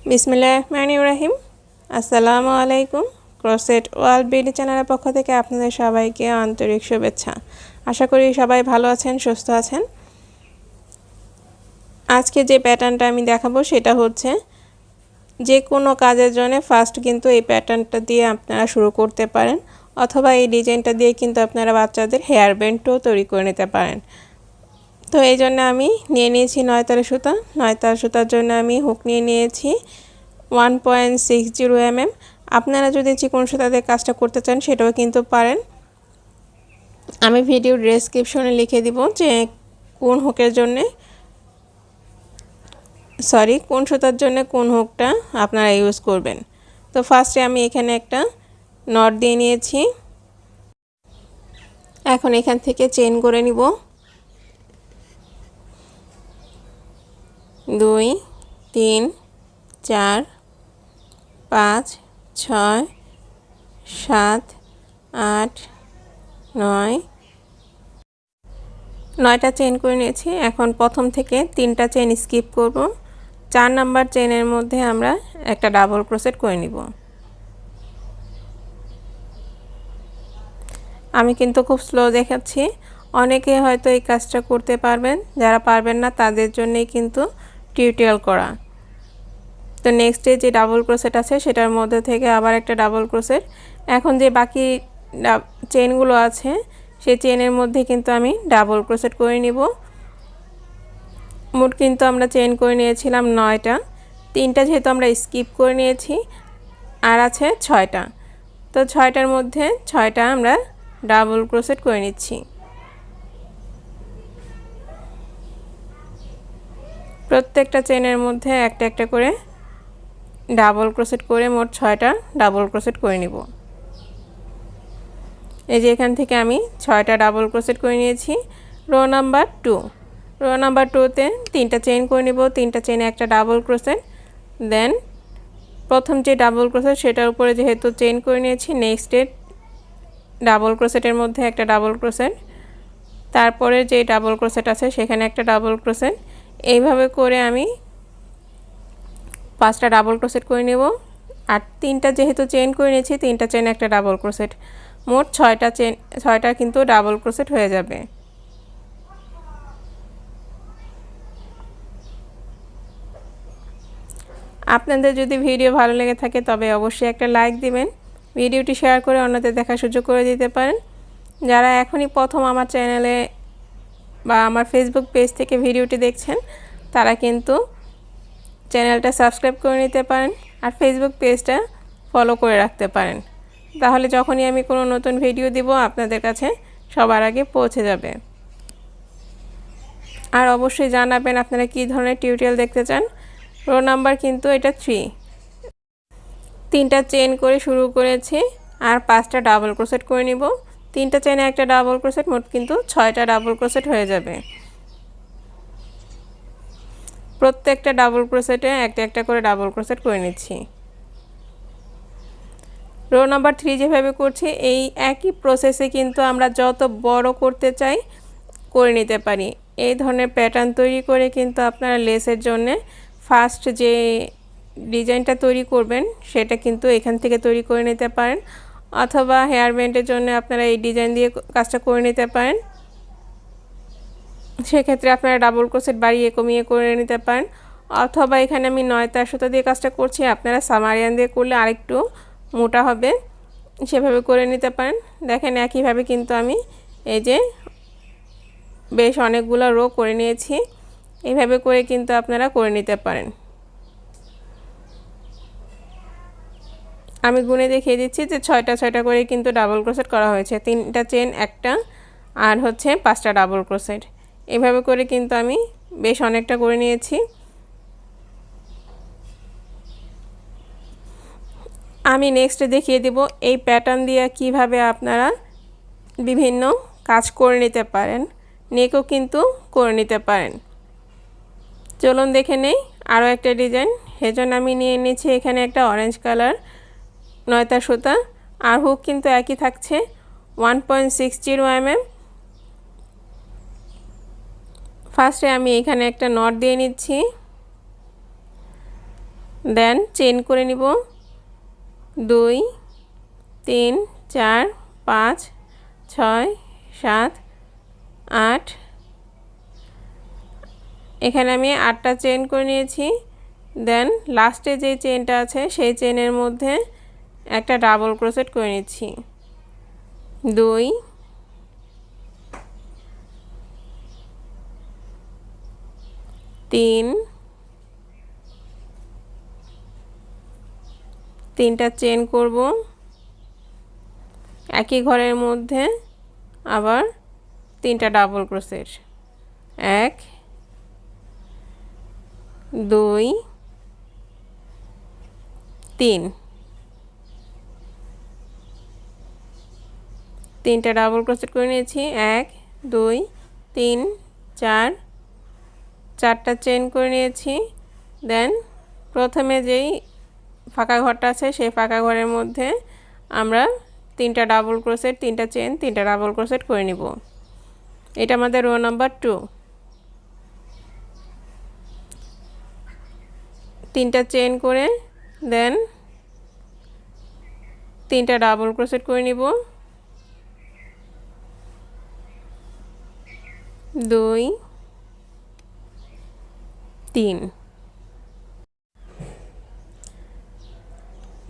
বিসমিল্লাহিররহমানিররহিম। আসসালামু আলাইকুম। Crochet world BD চ্যানেলের পক্ষ থেকে আপনাদের সবাইকে আন্তরিক শুভেচ্ছা। আশা করি সবাই ভালো আছেন, সুস্থ আছেন। আজকে যে প্যাটার্নটা আমি দেখাবো সেটা হচ্ছে যে কোনো কাজের জন্য ফার্স্ট কিন্তু এই প্যাটার্নটা দিয়ে আপনারা শুরু করতে পারেন, অথবা এই ডিজাইনটা দিয়ে কিন্তু আপনারা বাচ্চাদের হেয়ার ব্যান্ডও তৈরি করে নিতে পারেন। তো এই জন্য আমি নিয়ে নিয়েছি 9 তারা সুতা। 9 তারা সুতার জন্য আমি হুক নিয়ে নিয়েছি 1.60 mm। আপনারা যদি চিকন সুতা দিয়ে কাজটা করতে চান সেটাও কিন্তু পারেন। আমি ভিডিও ডেসক্রিপশনে লিখে দিব যে কোন হুকের জন্য কোন সুতার জন্য কোন হুকটা আপনারা ইউজ করবেন। তো ফার্স্টে আমি এখানে একটা নট দিয়ে নিয়েছি। এখন এখান থেকে চেইন করে নিব। 2 3 4 5 6 7 8 9 9টা চেইন করে নিয়েছি। এখন প্রথম থেকে 3টা চেইন স্কিপ করব। 4 নাম্বার চেইনের মধ্যে আমরা একটা ডাবল ক্রোশেট করে নিব। আমি কিন্তু খুব স্লো দেখাচ্ছি, অনেকে হয়তো এই কাজটা করতে পারবেন, যারা পারবেন না তাদের জন্যই কিন্তু টিউটোরিয়াল করা। তো নেক্সটে যে ডাবল ক্রোশেট আছে সেটার মধ্যে থেকে আবার একটা ডাবল ক্রোশেট। এখন যে বাকি চেইনগুলো আছে সেই চেইনের মধ্যে কিন্তু আমি ডাবল ক্রোশেট করে নিব। মোট কিন্তু আমরা চেইন করে নিয়েছিলাম 9টা, 3টা যেহেতু আমরা স্কিপ করে নিয়েছি আর আছে 6টা। তো 6টার মধ্যে 6টা আমরা ডাবল ক্রোশেট করে নিচ্ছি। প্রত্যেকটা চেইনের মধ্যে একটা একটা করে ডাবল ক্রোশেট করে মোট 6টা ডাবল ক্রোশেট করে নিব। এই যে এখান থেকে আমি 6টা ডাবল ক্রোশেট করে নিয়েছি। রো নাম্বার 2, রো নাম্বার 2তে 3টা চেইন করে নিব। 3টা চেইনে একটা ডাবল ক্রোশেট, দেন প্রথম যে ডাবল ক্রোশেট সেটার উপরে যেহেতু চেইন করে নিয়েছি, নেক্সটে ডাবল ক্রোশেটের মধ্যে একটা ডাবল ক্রোশেট, তারপরে যে ডাবল ক্রোশেট আছে সেখানে একটা ডাবল ক্রোশেট। এইভাবে করে আমি 5টা ডাবল ক্রোশেট করে নেব। আর 3টা যেহেতু চেইন করে নিয়েছি, 3টা চেইন একটা ডাবল ক্রোশেট, মোট 6টা কিন্তু ডাবল ক্রোশেট হয়ে যাবে। আপনাদের যদি ভিডিও ভালো লেগে থাকে তবে অবশ্যই একটা লাইক দিবেন, ভিডিওটি শেয়ার করে অন্যদের দেখার সুযোগ করে দিতে পারেন। যারা এখনই প্রথম আমার চ্যানেলে বা আমার ফেসবুক পেজ থেকে ভিডিওটি দেখছেন তারা কিন্তু চ্যানেলটা সাবস্ক্রাইব করে নিতে পারেন আর ফেসবুক পেজটা ফলো করে রাখতে পারেন। তাহলে যখনই আমি কোনো নতুন ভিডিও দিব আপনাদের কাছে সবার আগে পৌঁছে যাবে। আর অবশ্যই জানাবেন আপনারা কী ধরনের টিউটোরিয়াল দেখতে চান। রো নাম্বার কিন্তু এটা 3, 3টা চেইন করে শুরু করেছি আর 5টা ডাবল ক্রোশেট করে নিব। 3টা চেইনে একটা ডাবল ক্রোশেট, মোট কিন্তু 6টা ডাবল ক্রোশেট হয়ে যাবে। প্রত্যেকটা ডাবল ক্রোশেটে একটা একটা করে ডাবল ক্রোশেট করে নিচ্ছি। রো নাম্বার 3 যেভাবে করছি এই একই প্রসেসে কিন্তু আমরা যত বড় করতে চাই করে নিতে পারি। এই ধরনের প্যাটার্ন তৈরি করে কিন্তু আপনারা লেসের জন্য ফার্স্ট যে ডিজাইনটা তৈরি করবেন সেটা কিন্তু এখান থেকে তৈরি করে নিতে পারেন, অথবা হেয়ার ব্যান্ডের জন্য আপনারা এই ডিজাইন দিয়ে কাজটা করে নিতে পারেন। সেক্ষেত্রে আপনারা ডাবল ক্রোশেট বাড়িয়ে কমিয়ে করে নিতে পারেন, অথবা এখানে আমি 9 তার সুতা দিয়ে কাজটা করছি, আপনারা সামারিয়ান দিয়ে করলে আরেকটু মোটা হবে, সেভাবে করে নিতে পারেন। দেখেন একইভাবে কিন্তু আমি এই যে বেশ অনেকগুলো রো করে নিয়েছি। এইভাবে করে কিন্তু আপনারা করে নিতে পারেন। আমি গুনে দেখিয়ে দিচ্ছি যে 6টা করে কিন্তু ডাবল ক্রোশেট করা হয়েছে। 3টা চেইন একটা আর হচ্ছে 5টা ডাবল ক্রোশেট। এইভাবে করে কিন্তু আমি বেশ অনেকটা করে নিয়েছি। আমি নেক্সটে দেখিয়ে দেব এই প্যাটার্ন দিয়ে কিভাবে আপনারা বিভিন্ন কাজ করে নিতে পারেন, নেকও কিন্তু করে নিতে পারেন। চলুন দেখে নেই আরও একটা ডিজাইন। সেজন্য আমি নিয়ে নিয়েছি এখানে একটা অরেঞ্জ কালার 9 তার সুতা, আর হুক কিন্তু একই থাকছে 1.60 mm। ফার্স্টে আমি এখানে একটা নট দিয়ে নিচ্ছি। দেন চেন করে নিব 2 3 4 5 6 7 8 এখানে আমি 8টা চেন করে নিয়েছি দেন লাস্টে যে চেনটা আছে সেই চেনের মধ্যে একটা ডাবল ক্রোশেট করে নিচ্ছি 2 3 তিনটা চেন করব একই ঘরের মধ্যে আবার তিনটা ডাবল ক্রোশেট 1 2 3 তিনটা ডাবল ক্রোশেট করে নিয়েছি 1 2 3 4 চারটা চেন করে নিয়েছি দেন প্রথমে যেই ফাঁকা ঘরটা আছে সেই ফাঁকা ঘরের মধ্যে আমরা তিনটা ডাবল ক্রোশেট তিনটা চেন তিনটা ডাবল ক্রোশেট করে নিব এটা আমাদের রো নাম্বার 2 তিনটা চেন করে দেন তিনটা ডাবল ক্রোশেট করে নিব 2 3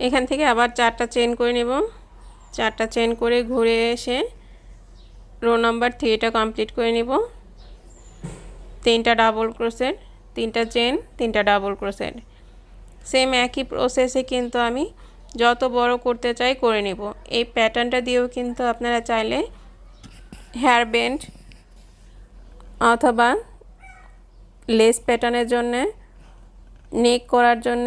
এখান থেকে আবার চারটা চেন করে নেব চারটা চেন করে ঘুরে এসে রো নাম্বার 3টা কমপ্লিট করে নিব তিনটা ডাবল ক্রোশেট তিনটা চেন তিনটা ডাবল ক্রোশেট সেম একই প্রসেসে কিন্তু আমি যত বড় করতে চাই করে নিব এই প্যাটার্নটা দিয়েও কিন্তু আপনারা চাইলে হেয়ার ব্যান্ড অথবা লেস প্যাটার্নের জন্য নেক করার জন্য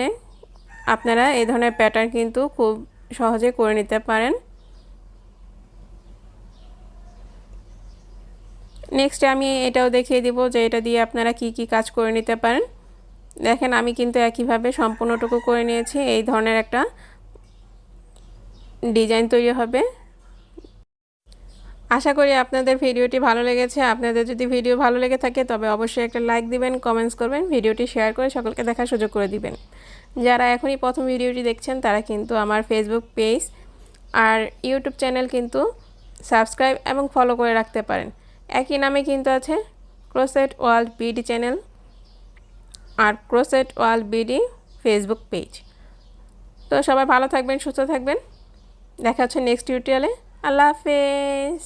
আপনারা এই ধরনের প্যাটার্ন কিন্তু খুব সহজে করে নিতে পারেন নেক্সট আমি এটাও দেখিয়ে দিব যে এটা দিয়ে আপনারা কি কি কাজ করে নিতে পারেন দেখেন আমি কিন্তু একইভাবে সম্পূর্ণটুকু করে নিয়েছি এই ধরনের একটা ডিজাইন তৈরি হবে আশা করি আপনাদের ভিডিওটি ভালো লেগেছে আপনাদের যদি ভিডিও ভালো লেগে থাকে তবে অবশ্যই একটা লাইক দিবেন কমেন্টস করবেন ভিডিওটি শেয়ার করে সকলকে দেখার সুযোগ করে দিবেন যারা এখনই প্রথম ভিডিওটি দেখছেন তারা কিন্তু আমার ফেসবুক পেজ আর ইউটিউব চ্যানেল কিন্তু সাবস্ক্রাইব এবং ফলো করে রাখতে পারেন একই নামে কিন্তু আছে ক্রোশেট ওয়ার্ল্ড বিডি চ্যানেল আর crochet world BD Facebook page তো সবাই ভালো থাকবেন সুস্থ থাকবেন দেখা হচ্ছে নেক্সট টিউটোরিয়ালে আল্লাহ হাফেজ